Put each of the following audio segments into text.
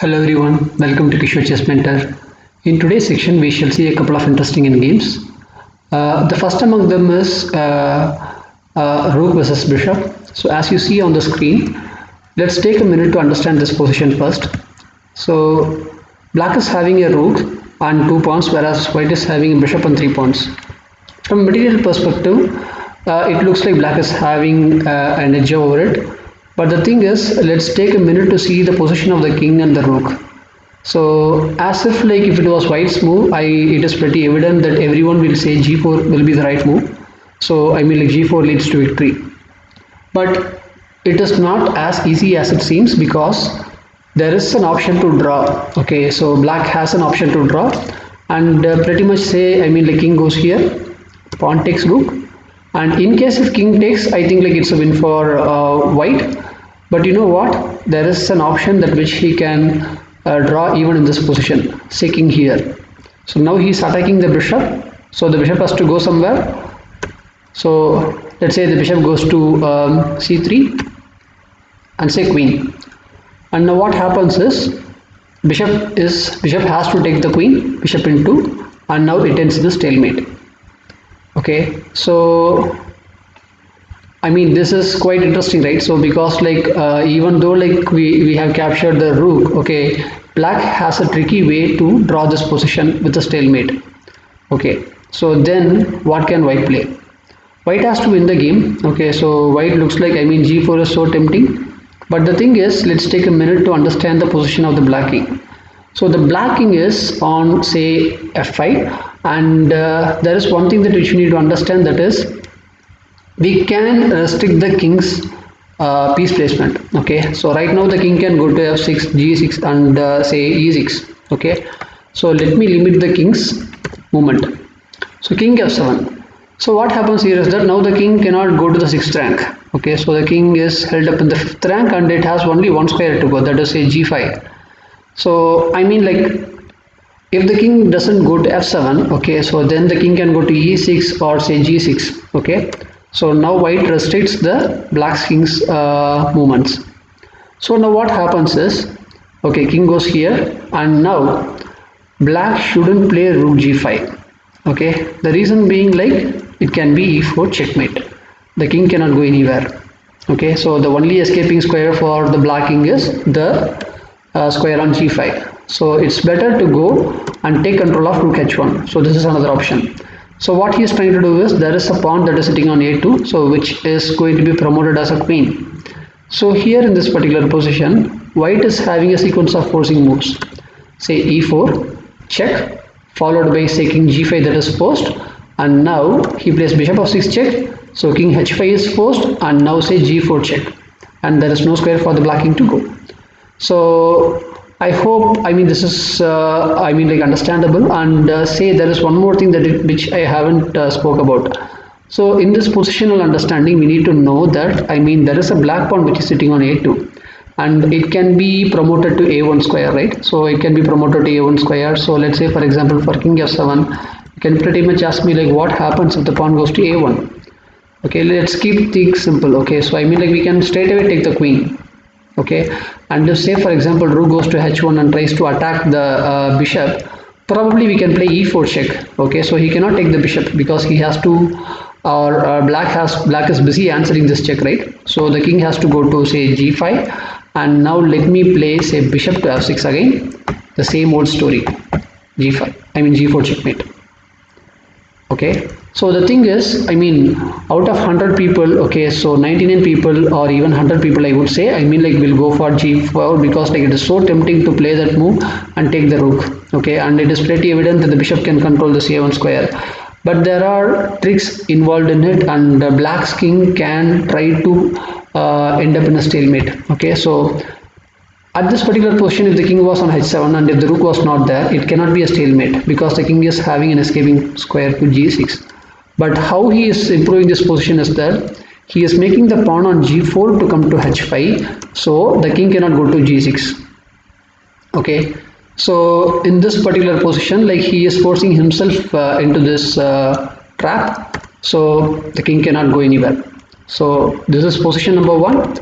Hello everyone, welcome to Kishore Chess Mentor. In today's section, we shall see a couple of interesting games. The first among them is Rook versus Bishop. So as you see on the screen, let's take a minute to understand this position first. So Black is having a Rook and 2 pawns, whereas White is having a Bishop and 3 pawns. From a material perspective, it looks like Black is having an edge over it. But the thing is, let's take a minute to see the position of the king and the rook. So as if like if it was White's move, it is pretty evident that everyone will say g4 will be the right move. So I mean like g4 leads to victory. But it is not as easy as it seems because there is an option to draw. Okay, so Black has an option to draw and pretty much say I mean like king goes here, pawn takes rook, and in case if king takes, I think like it's a win for White. But you know what, there is an option that which he can draw even in this position, say king here. So now he is attacking the bishop, so the bishop has to go somewhere. So let's say the bishop goes to c3 and say queen, and now what happens is bishop has to take the queen, bishop into, and now it ends the stalemate. Okay, so I mean this is quite interesting, right? So because like even though like we have captured the rook, okay, Black has a tricky way to draw this position with a stalemate. Okay, so then what can White play? White has to win the game. Okay, so White looks like I mean g4 is so tempting, but the thing is, let's take a minute to understand the position of the Black king. So the Black king is on say f5, and there is one thing that which you need to understand, that is we can restrict the king's piece placement. Okay, so right now the king can go to f6, g6 and say e6. Okay, so let me limit the king's movement. So king f7. So what happens here is that now the king cannot go to the 6th rank. Okay, so the king is held up in the 5th rank and it has only one square to go, that is say g5. So I mean like if the king doesn't go to f7, okay, so then the king can go to e6 or say g6. Okay, so now White restricts the Black king's movements. So now what happens is, okay, king goes here, and now Black shouldn't play rook g5. Okay, the reason being like it can be e4 checkmate. The king cannot go anywhere. Okay, so the only escaping square for the Black king is the square on g5. So it's better to go and take control of rook h1. So this is another option. So what he is trying to do is, there is a pawn that is sitting on a2, so which is going to be promoted as a queen. So here in this particular position, White is having a sequence of forcing moves. Say e4 check, followed by say king g5, that is forced, and now he plays bishop f6 check, so king h5 is forced, and now say g4 check, and there is no square for the Black king to go. So I hope I mean this is I mean like understandable, and say there is one more thing which I haven't spoke about. So in this positional understanding, we need to know that I mean there is a black pawn which is sitting on a2, and it can be promoted to a1 square, right? So it can be promoted to a1 square. So let's say for example for king f7, you can pretty much ask me like what happens if the pawn goes to a1. Okay, let's keep things simple. Okay, so I mean like we can straight away take the queen. Okay, and if say for example rook goes to h1 and tries to attack the bishop, probably we can play e4 check. Okay, so he cannot take the bishop because he has to, or black is busy answering this check, right? So the king has to go to say g5, and now let me play say bishop to f6 again, the same old story, g5 I mean g4 checkmate. Okay, so the thing is I mean out of 100 people, okay, so 99 people or even 100 people I would say I mean like will go for g4 because like it is so tempting to play that move and take the rook. Okay, and it is pretty evident that the bishop can control the c1 square, but there are tricks involved in it, and Black's king can try to end up in a stalemate. Okay, so at this particular position, if the king was on h7 and if the rook was not there, it cannot be a stalemate because the king is having an escaping square to g6. But how he is improving this position is that he is making the pawn on g4 to come to h5, so the king cannot go to g6. Okay, so in this particular position, like he is forcing himself into this trap, so the king cannot go anywhere. So this is position number 1.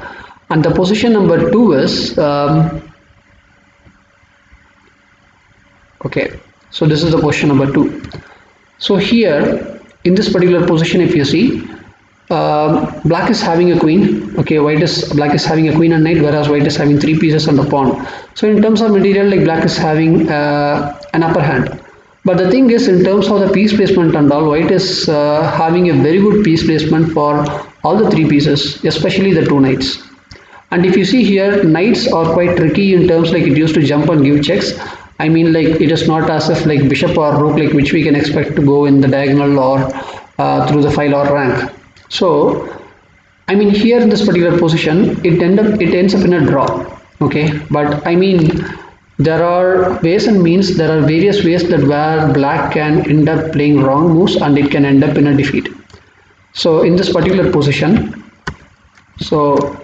And the position number 2 is Okay, so this is the position number 2. So here in this particular position, if you see, black is having a queen. Okay, black is having a queen and knight, whereas white is having 3 pieces and a pawn. So in terms of material, like black is having an upper hand. But the thing is, in terms of the piece placement and all, white is having a very good piece placement for all the 3 pieces, especially the 2 knights. And if you see here, knights are quite tricky in terms like it used to jump and give checks. I mean, like it is not as if like bishop or rook, like which we can expect to go in the diagonal or through the file or rank. So I mean, here in this particular position, it ends up in a draw. Okay, but I mean, there are ways and means. There are various ways that where black can end up playing wrong moves and it can end up in a defeat. So in this particular position, so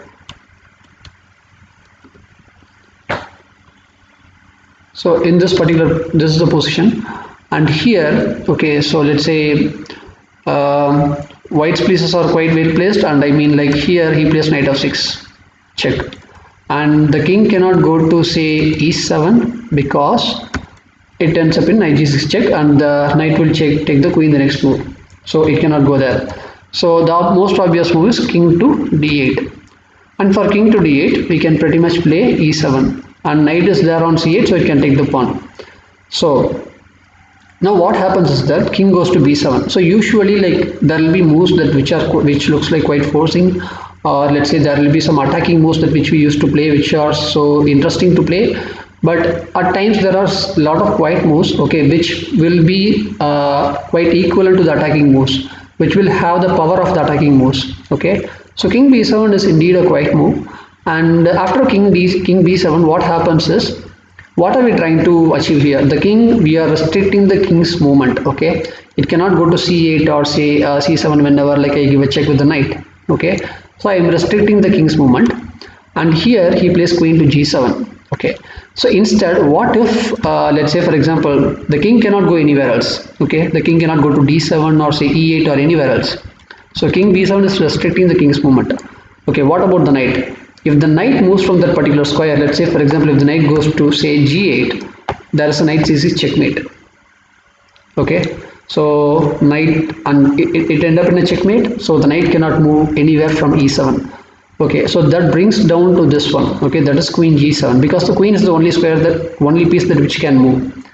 in this is the position, and here, okay, so let's say white's pieces are quite well placed, and I mean like here he plays knight f6 check, and the king cannot go to say e7 because it ends up in knight g6 check, and the knight will take the queen the next move, so it cannot go there. So the most obvious move is king to d8, and for king to d8 we can pretty much play e7, and knight is there on c8, so it can take the pawn. So now what happens is that king goes to b7. So usually like there will be moves that which looks like quite forcing, or let's say there will be some attacking moves that which we used to play which are so interesting to play, but at times there are a lot of quiet moves, okay, which will be quite equivalent to the attacking moves, which will have the power of the attacking moves. Okay, so king b7 is indeed a quiet move, and after king b7, what happens is, what are we trying to achieve here? The king, we are restricting the king's movement. Okay, it cannot go to c8 or say c7 whenever like I give a check with the knight. Okay, so I am restricting the king's movement, and here he plays queen to g7. Okay, so instead, what if let's say for example the king cannot go anywhere else. Okay, the king cannot go to d7 or say e8 or anywhere else. So king b7 is restricting the king's movement. Okay, what about the knight? If the knight moves from that particular square, let's say for example if the knight goes to say g8, there is a knight c6 checkmate. Okay, so knight, and it end up in a checkmate, so the knight cannot move anywhere from e7. Okay, so that brings down to this one. Okay, that is queen g7, because the queen is the only square, that only piece that which can move.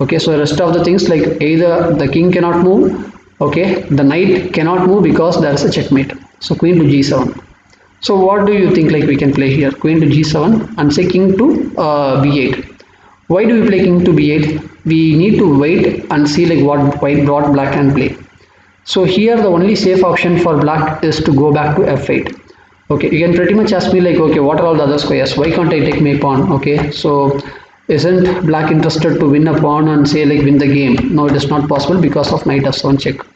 Okay, so the rest of the things like either the king cannot move, okay, the knight cannot move because there is a checkmate. So queen to g7. So what do you think like we can play here? Queen to g7 and say king to b8. Why do we play king to b8? We need to wait and see like what black can play. So here the only safe option for black is to go back to f8. Okay, you can pretty much ask me like, okay, what are all the other squares? Why can't I take my pawn? Okay, so isn't black interested to win a pawn and say like win the game? No, it is not possible because of knight f7 check.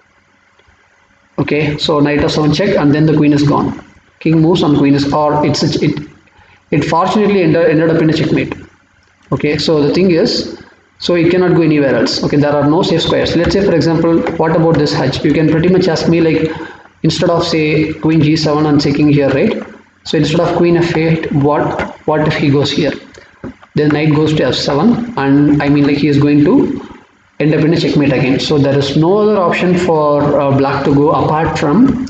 Okay, so knight f7 check, and then the queen is gone. King moves and queen is, or it fortunately ended up in a checkmate. Okay, so the thing is, so it cannot go anywhere else. Okay, there are no safe squares. Let's say for example, what about this hedge? You can pretty much ask me like, instead of say queen g7 and say king here, right? So instead of queen f8, what if he goes here? Then knight goes to f7, and I mean like he is going to end up in a checkmate again. So there is no other option for black to go apart from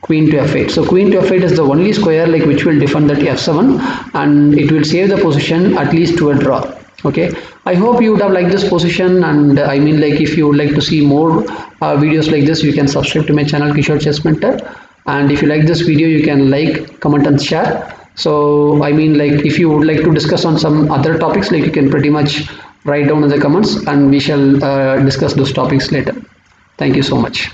queen to f8. So queen to f8 is the only square like which will defend that f7, and it will save the position at least to a draw. Okay, I hope you would have liked this position, and I mean like if you would like to see more videos like this, you can subscribe to my channel Kishore Chess Mentor, and if you like this video you can like, comment and share. So I mean like if you would like to discuss on some other topics, like you can pretty much write down in the comments and we shall discuss those topics later. Thank you so much.